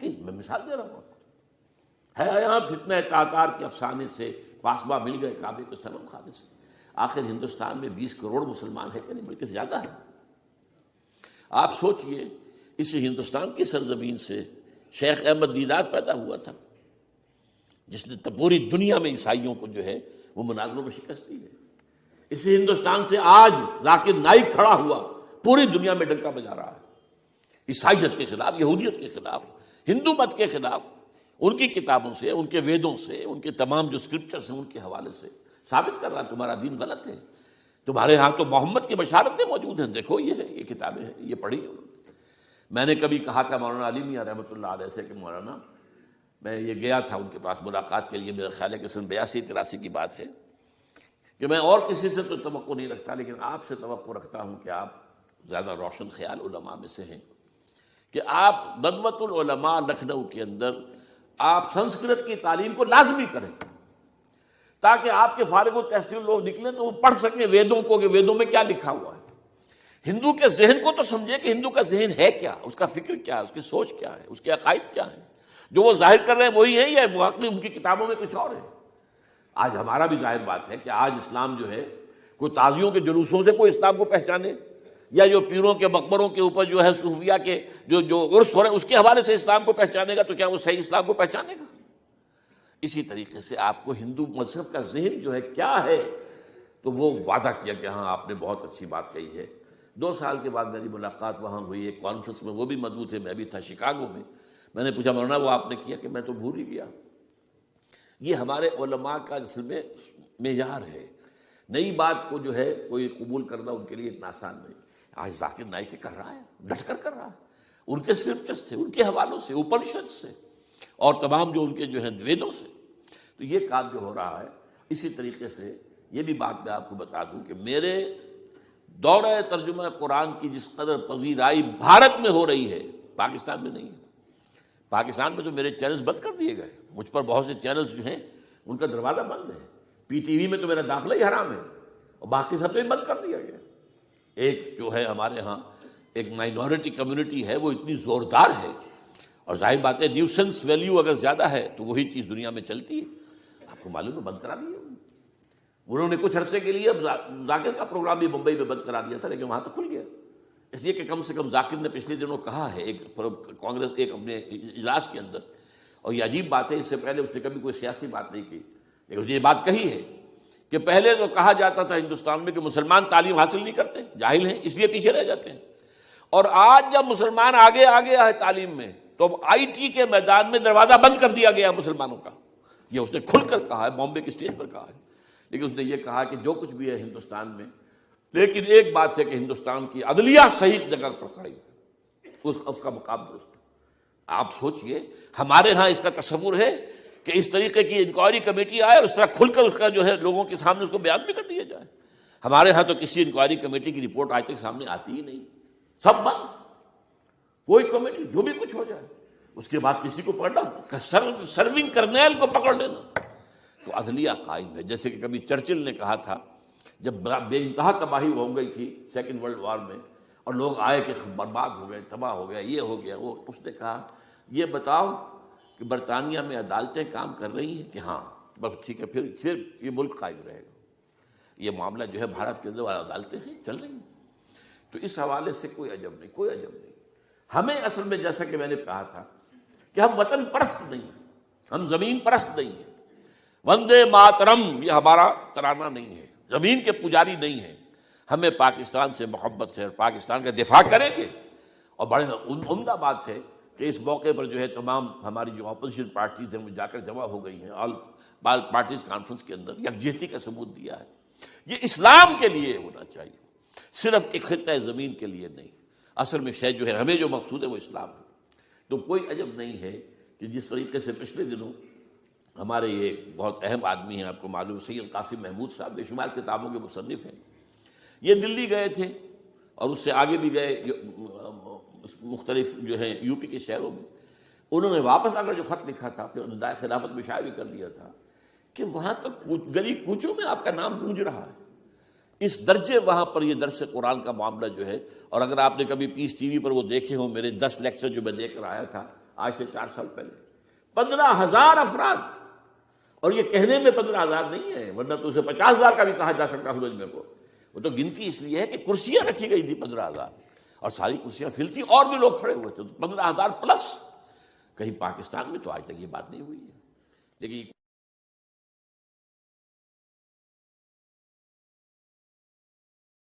حقیقی، میں مثال دے رہا ہوں، ہے یہاں فتنہ تاتار کے افسانے سے قاسبہ مل گئے کعبے کے صنم خانے سے۔ آخر ہندوستان میں 20 کروڑ مسلمان ہے کہ نہیں، بلکہ زیادہ ہے۔ آپ سوچئے اس ہندوستان کی سرزمین سے شیخ احمد دیدات پیدا ہوا تھا، جس نے پوری دنیا میں عیسائیوں کو جو ہے وہ مناظروں میں شکست دی ہے۔ اسی ہندوستان سے آج ذاکر نائک کھڑا ہوا، پوری دنیا میں ڈنکا بجا رہا ہے، عیسائیت کے خلاف، یہودیت کے خلاف، ہندو مت کے خلاف، ان کی کتابوں سے، ان کے ویدوں سے، ان کے تمام جو اسکرپچرز ہیں ان کے حوالے سے ثابت کر رہا ہے تمہارا دین غلط ہے، تمہارے ہاں تو محمد کی بشارتیں موجود ہیں، دیکھو یہ ہے، یہ کتابیں ہیں، یہ پڑھی انہوں نے۔ میں نے کبھی کہا تھا مولانا علی میاں رحمۃ اللہ علیہ سے کہ مولانا، میں یہ گیا تھا ان کے پاس ملاقات کے لیے، میرا خیال ہے کہ سن 82-83 کی بات ہے، کہ میں اور کسی سے تو توقع نہیں رکھتا لیکن آپ سے توقع رکھتا ہوں کہ آپ زیادہ روشن خیال علماء میں سے ہیں، کہ آپ ندوۃ العلماء لکھنؤ کے اندر آپ سنسکرت کی تعلیم کو لازمی کریں، تاکہ آپ کے فارغ التحصیل لوگ نکلیں تو وہ پڑھ سکیں ویدوں کو کہ ویدوں میں کیا لکھا ہوا ہے، ہندو کے ذہن کو تو سمجھے کہ ہندو کا ذہن ہے کیا، اس کا فکر کیا ہے، اس کی سوچ کیا ہے، اس کے عقائد کیا ہیں، جو وہ ظاہر کر رہے ہیں وہی ہیں یا واقعی ان کی کتابوں میں کچھ اور ہے۔ آج ہمارا بھی ظاہر بات ہے کہ آج اسلام جو ہے، کوئی تازیوں کے جلوسوں سے کوئی اسلام کو پہچانے، یا جو پیروں کے مقبروں کے اوپر جو ہے صوفیہ کے جو عرس ہو رہے ہیں اس کے حوالے سے اسلام کو پہچانے گا، تو کیا وہ صحیح اسلام کو پہچانے گا؟ اسی طریقے سے آپ کو ہندو مذہب کا ذہن جو ہے کیا ہے، تو وہ وعدہ کیا کہ ہاں آپ نے بہت اچھی بات کہی ہے۔ 2 سال کے بعد میری ملاقات وہاں ہوئی ایک کانفرنس میں، وہ بھی مدعو تھے، میں بھی تھا شکاگو میں۔ میں نے پوچھا مولانا وہ آپ نے کیا؟ کہ میں تو بھول ہی گیا۔ یہ ہمارے علماء کا اصل میں معیار ہے، نئی بات کو جو ہے کوئی قبول کرنا ان کے لیے اتنا آسان نہیں۔ آج ذاکر نائک کر رہا ہے، ڈٹ کر کر رہا ہے، ان کے اسکرپچرز سے، ان کے حوالوں سے، اپنشد سے، اور تمام جو ان کے جو ہیں ویدوں سے، تو یہ کام جو ہو رہا ہے۔ اسی طریقے سے یہ بھی بات میں آپ کو بتا دوں کہ میرے دورہ ترجمہ قرآن کی جس قدر پذیرائی بھارت میں ہو رہی ہے، پاکستان میں نہیں ہے۔ پاکستان میں تو میرے چینلز بند کر دیے گئے، مجھ پر بہت سے چینلز جو ہیں ان کا دروازہ بند ہے، پی ٹی وی میں تو میرا داخلہ ہی حرام ہے، اور باقی سب سے بند کر دیا گیا۔ ایک جو ہے ہمارے ہاں ایک مائنورٹی کمیونٹی ہے، وہ اتنی زوردار ہے، اور ظاہر بات ہے نیوسنس ویلیو اگر زیادہ ہے تو وہی چیز دنیا میں چلتی ہے۔ آپ کو معلوم ہے بند کرا دیا انہوں نے کچھ عرصے کے لیے۔ ذاکر کا پروگرام بھی ممبئی میں بند کرا دیا تھا، لیکن وہاں تو کھل گیا، اس لیے کہ کم سے کم ذاکر نے پچھلے دنوں کہا ہے ایک کانگریس ایک اپنے اجلاس کے اندر، اور یہ عجیب بات ہے، اس سے پہلے اس نے کبھی کوئی سیاسی بات نہیں کی، لیکن اس نے یہ بات کہی ہے کہ پہلے تو کہا جاتا تھا ہندوستان میں کہ مسلمان تعلیم حاصل نہیں کرتے، جاہل ہیں، اس لیے پیچھے رہ جاتے ہیں، اور آج جب مسلمان آگے آگے ہے تعلیم میں، تو اب آئی ٹی کے میدان میں دروازہ بند کر دیا گیا مسلمانوں کا۔ یہ اس نے کھل کر کہا ہے، بامبے کی اسٹیج پر کہا ہے، لیکن اس نے یہ کہا کہ جو کچھ بھی ہے ہندوستان میں، لیکن ایک بات ہے کہ ہندوستان کی عدلیہ صحیح جگہ پر قائم ہے، اس کا مقام درست ہے۔ آپ سوچئے ہمارے ہاں اس کا تصور ہے کہ اس طریقے کی انکوائری کمیٹی آئے، اس طرح کھل کر اس کا جو ہے لوگوں کے سامنے اس کو بیان بھی کر دیا جائے۔ ہمارے ہاں تو کسی انکوائری کمیٹی کی رپورٹ آج تک سامنے آتی ہی نہیں، سب بند، کوئی کمیٹی جو بھی کچھ ہو جائے، اس کے بعد کسی کو پکڑنا، سرونگ کرنیل کو پکڑ لینا، تو عدلیہ قائم ہے۔ جیسے کہ کبھی چرچل نے کہا تھا جب بے انتہا تباہی ہو گئی تھی سیکنڈ ورلڈ وار میں، اور لوگ آئے کہ برباد ہو گئے، تباہ ہو گیا، یہ ہو گیا وہ، اس نے کہا یہ بتاؤ کہ برطانیہ میں عدالتیں کام کر رہی ہیں؟ کہ ہاں، بس ٹھیک ہے، پھر یہ ملک قائم رہے گا۔ یہ معاملہ جو ہے بھارت کے اندر عدالتیں ہیں چل رہی ہیں، تو اس حوالے سے کوئی عجب نہیں، کوئی عجب نہیں۔ ہمیں اصل میں جیسا کہ میں نے کہا تھا کہ ہم وطن پرست نہیں ہیں، ہم زمین پرست نہیں ہیں۔ وندے ماترم یہ ہمارا ترانہ نہیں ہے، زمین کے پجاری نہیں ہیں، ہمیں پاکستان سے محبت ہے اور پاکستان کا دفاع کریں گے۔ اور بڑے عمدہ بات ہے کہ اس موقع پر جو ہے تمام ہماری جو اپوزیشن پارٹیز ہیں وہ جا کر جمع ہو گئی ہیں، آل پارٹیز کانفرنس کے اندر یکجہتی کا ثبوت دیا ہے۔ یہ اسلام کے لیے ہونا چاہیے، صرف ایک خطہ زمین کے لیے نہیں۔ اصل میں شے جو ہے ہمیں جو مقصود ہے وہ اسلام ہے۔ تو کوئی عجب نہیں ہے کہ جس طریقے سے پچھلے دنوں ہمارے یہ بہت اہم آدمی ہیں، آپ کو معلوم سید قاسم محمود صاحب بے شمار کتابوں کے مصنف ہیں، یہ دلی گئے تھے اور اس سے آگے بھی گئے مختلف جو ہیں یو پی کے شہروں میں۔ انہوں نے واپس آ کر جو خط لکھا تھا، اپنے ندائے خلافت میں شائع بھی کر دیا تھا کہ وہاں تو گلی کوچوں میں آپ کا نام گونج رہا ہے، اس درجے وہاں پر یہ درس قرآن کا معاملہ جو ہے۔ اور اگر آپ نے کبھی پیس ٹی وی پر وہ دیکھے ہوں میرے 10 لیکچر جو میں دے کر آیا تھا، آج سے 4 سال پہلے 15,000 افراد، اور یہ کہنے میں 15,000 نہیں ہے، ورنہ تو اسے 50,000 کا بھی کہا جا سکتا ہے مجمع کو. وہ تو گنتی اس لیے ہے کہ کرسیاں رکھی گئی تھی 15,000، اور ساری کرسیاں فل تھی اور بھی لوگ کھڑے ہوئے تھے، 15,000 پلس. کہیں پاکستان میں تو آج تک یہ بات نہیں ہوئی ہے. لیکن